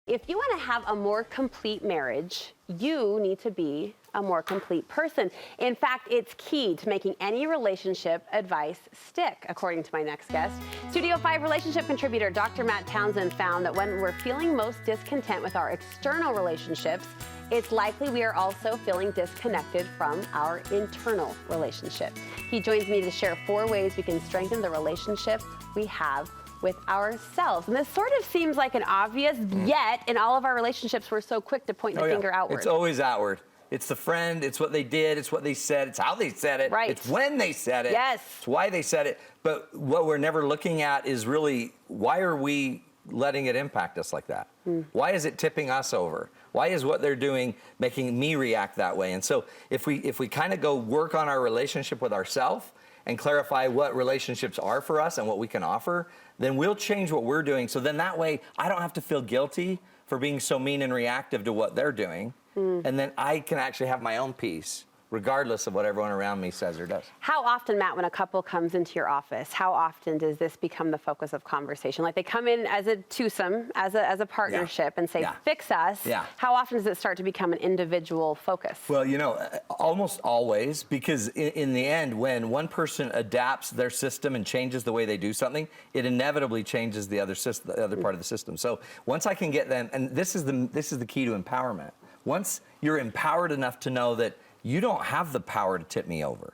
If you want to have a more complete marriage, you need to be a more complete person. In fact, it's key to making any relationship advice stick, according to my next guest. Studio 5 relationship contributor Dr. Matt Townsend found that when we're feeling most discontent with our external relationships, it's likely we are also feeling disconnected from our internal relationship. He joins me to share 4 ways we can strengthen the relationship we have with ourselves. And this sort of seems like an obvious, yet in all of our relationships, we're so quick to point the finger outward. It's always outward. It's the friend, it's what they did, it's what they said, it's how they said it, right. It's when they said it, yes. It's why they said it. But what we're never looking at is really, why are we letting it impact us like that? Why is it tipping us over? Why is what they're doing making me react that way? And so if we kind of go work on our relationship with ourselves and clarify what relationships are for us and what we can offer, then we'll change what we're doing. So then that way, I don't have to feel guilty for being so mean and reactive to what they're doing. And then I can actually have my own peace, regardless of what everyone around me says or does. How often, Matt, when a couple comes into your office, how often does this become the focus of conversation? Like they come in as a twosome, as a partnership, and say, fix us. How often does it start to become an individual focus? Well, you know, almost always, because in the end, when one person adapts their system and changes the way they do something, it inevitably changes the other system, the other part of the system. So once I can get them, and this is the key to empowerment. Once you're empowered enough to know that you don't have the power to tip me over,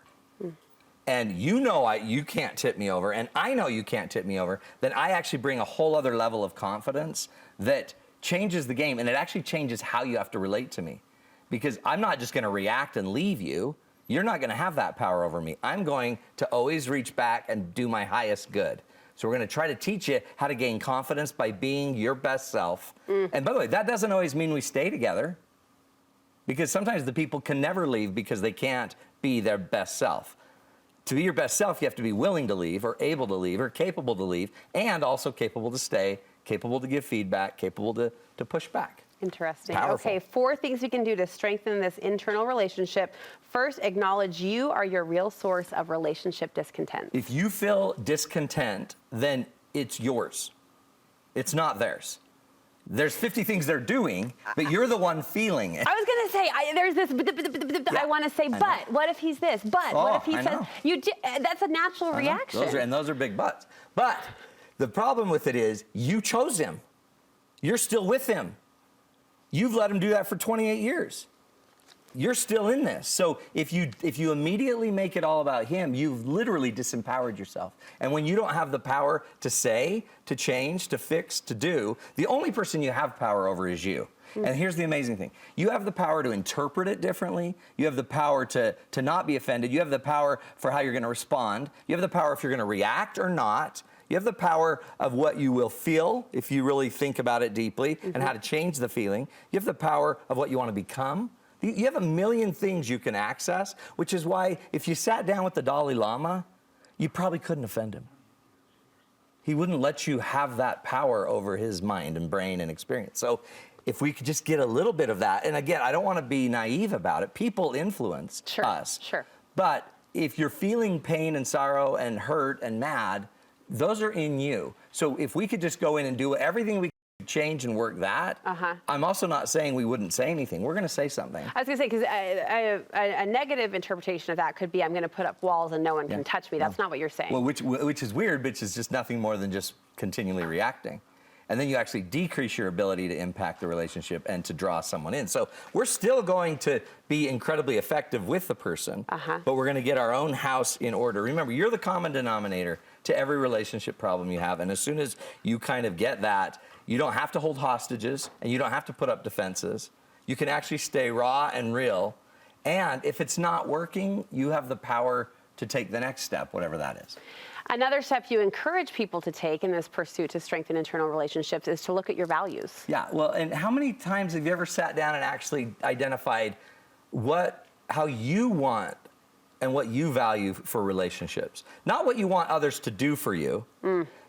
and you know you can't tip me over, and I know you can't tip me over, then I actually bring a whole other level of confidence that changes the game, and it actually changes how you have to relate to me. Because I'm not just gonna react and leave you. You're not gonna have that power over me. I'm going to always reach back and do my highest good. So we're gonna try to teach you how to gain confidence by being your best self. And by the way, that doesn't always mean we stay together. Because sometimes the people can never leave because they can't be their best self. To be your best self, you have to be willing to leave, or able to leave, or capable to leave, and also capable to stay, capable to give feedback, capable to push back. Interesting. Powerful. Okay, 4 things we can do to strengthen this internal relationship. First, acknowledge you are your real source of relationship discontent. If you feel discontent, then it's yours. It's not theirs. There's 50 things they're doing, but you're the one feeling it. I was going to say, there's this, I want to say, but what if he's this? But what if he says, that's a natural reaction. Those are big buts. But the problem with it is, you chose him. You're still with him. You've let him do that for 28 years. You're still in this. So if you immediately make it all about him, you've literally disempowered yourself. And when you don't have the power to say, to change, to fix, to do, the only person you have power over is you. And here's the amazing thing. You have the power to interpret it differently. You have the power to not be offended. You have the power for how you're going to respond. You have the power if you're going to react or not. You have the power of what you will feel if you really think about it deeply and how to change the feeling. You have the power of what you want to become. You have a million things you can access, which is why if you sat down with the Dalai Lama, you probably couldn't offend him. He wouldn't let you have that power over his mind and brain and experience. So if we could just get a little bit of that, and again, I don't want to be naive about it. People influence us. Sure. But if you're feeling pain and sorrow and hurt and mad, those are in you. So if we could just go in and do everything we change and work that, I'm also not saying we wouldn't say anything. We're going to say something. I was going to say, because a negative interpretation of that could be, I'm going to put up walls and no one can touch me. That's not what you're saying. Well, which is weird, which is just nothing more than just continually reacting. And then you actually decrease your ability to impact the relationship and to draw someone in. So we're still going to be incredibly effective with the person, but we're going to get our own house in order. Remember, you're the common denominator to every relationship problem you have. And as soon as you kind of get that, you don't have to hold hostages and you don't have to put up defenses. You can actually stay raw and real. And if it's not working, you have the power to take the next step, whatever that is. Another step you encourage people to take in this pursuit to strengthen internal relationships is to look at your values. Yeah, well, and how many times have you ever sat down and actually identified how you want and what you value for relationships? Not what you want others to do for you,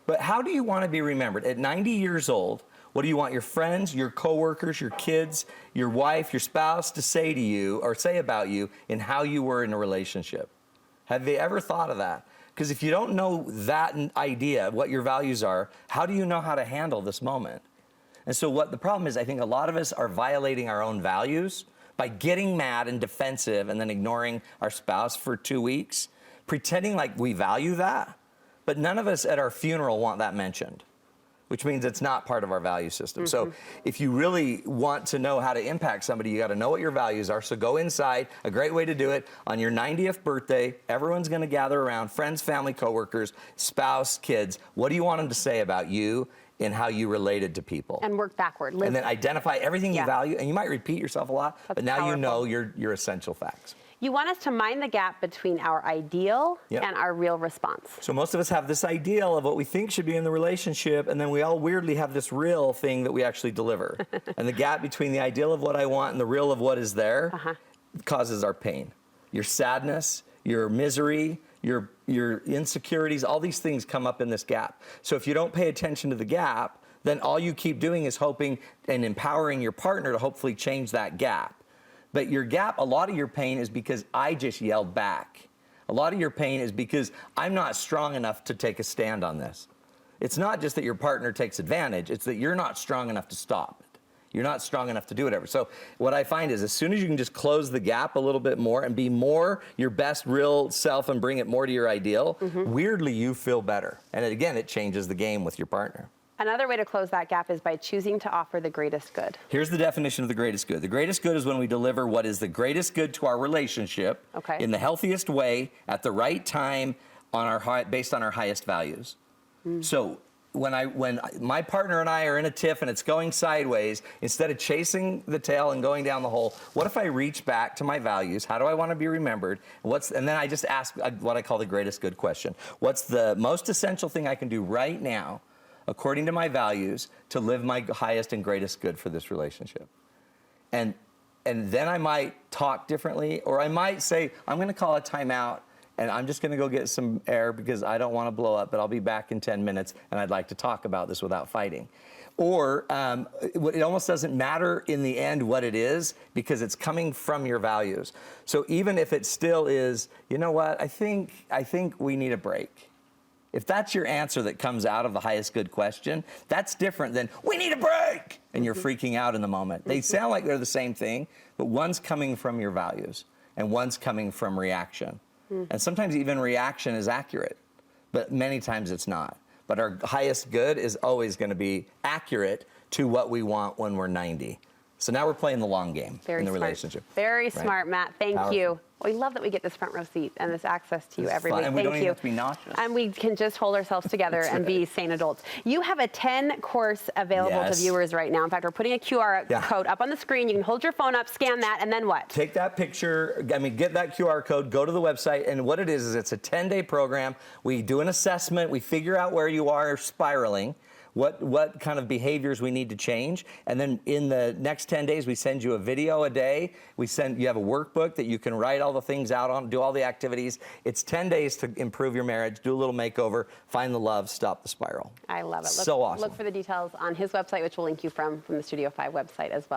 but how do you want to be remembered? At 90 years old, what do you want your friends, your coworkers, your kids, your wife, your spouse to say to you or say about you in how you were in a relationship? Have they ever thought of that? Because if you don't know that idea, what your values are, how do you know how to handle this moment? And so what the problem is, I think a lot of us are violating our own values by getting mad and defensive and then ignoring our spouse for 2 weeks, pretending like we value that. But none of us at our funeral want that mentioned, which means it's not part of our value system. So if you really want to know how to impact somebody, you got to know what your values are. So go inside. A great way to do it, on your 90th birthday, everyone's going to gather around, friends, family, coworkers, spouse, kids. What do you want them to say about you and how you related to people? And work backward. And then identify everything you Yeah. value. And you might repeat yourself a lot, That's but now you know powerful. your essential facts. You want us to mind the gap between our ideal Yep. and our real response. So most of us have this ideal of what we think should be in the relationship, and then we all weirdly have this real thing that we actually deliver. And the gap between the ideal of what I want and the real of what is there causes our pain. Your sadness, your misery, your insecurities, all these things come up in this gap. So if you don't pay attention to the gap, then all you keep doing is hoping and empowering your partner to hopefully change that gap. But your gap, a lot of your pain is because I just yelled back. A lot of your pain is because I'm not strong enough to take a stand on this. It's not just that your partner takes advantage, it's that you're not strong enough to stop it. You're not strong enough to do whatever. So what I find is as soon as you can just close the gap a little bit more and be more your best real self and bring it more to your ideal, weirdly you feel better. And again, it changes the game with your partner. Another way to close that gap is by choosing to offer the greatest good. Here's the definition of the greatest good. The greatest good is when we deliver what is the greatest good to our relationship in the healthiest way at the right time based on our highest values. So when my partner and I are in a tiff and it's going sideways, instead of chasing the tail and going down the hole, what if I reach back to my values? How do I want to be remembered? And then I just ask what I call the greatest good question. What's the most essential thing I can do right now, according to my values, to live my highest and greatest good for this relationship? And then I might talk differently, or I might say, I'm going to call a timeout, and I'm just going to go get some air because I don't want to blow up, but I'll be back in 10 minutes, and I'd like to talk about this without fighting. Or it almost doesn't matter in the end what it is because it's coming from your values. So even if it still is, you know what, I think we need a break. If that's your answer that comes out of the highest good question, that's different than, we need a break, and you're freaking out in the moment. They sound like they're the same thing, but one's coming from your values, and one's coming from reaction. And sometimes even reaction is accurate, but many times it's not. But our highest good is always going to be accurate to what we want when we're 90. So now we're playing the long game in the relationship. Very smart, Matt. Thank you. We love that we get this front row seat and this access to you every week. And we don't even have to be nauseous. And we can just hold ourselves together and be sane adults. You have a 10-course available to viewers right now. In fact, we're putting a QR code up on the screen. You can hold your phone up, scan that, and then what? Take that picture, get that QR code, go to the website, and what it is it's a 10-day program. We do an assessment. We figure out where you are spiraling, what kind of behaviors we need to change. And then in the next 10 days, we send you a video a day. You have a workbook that you can write all the things out on, do all the activities. It's 10 days to improve your marriage, do a little makeover, find the love, stop the spiral. I love it. So awesome. Look for the details on his website, which we'll link you from the Studio 5 website as well.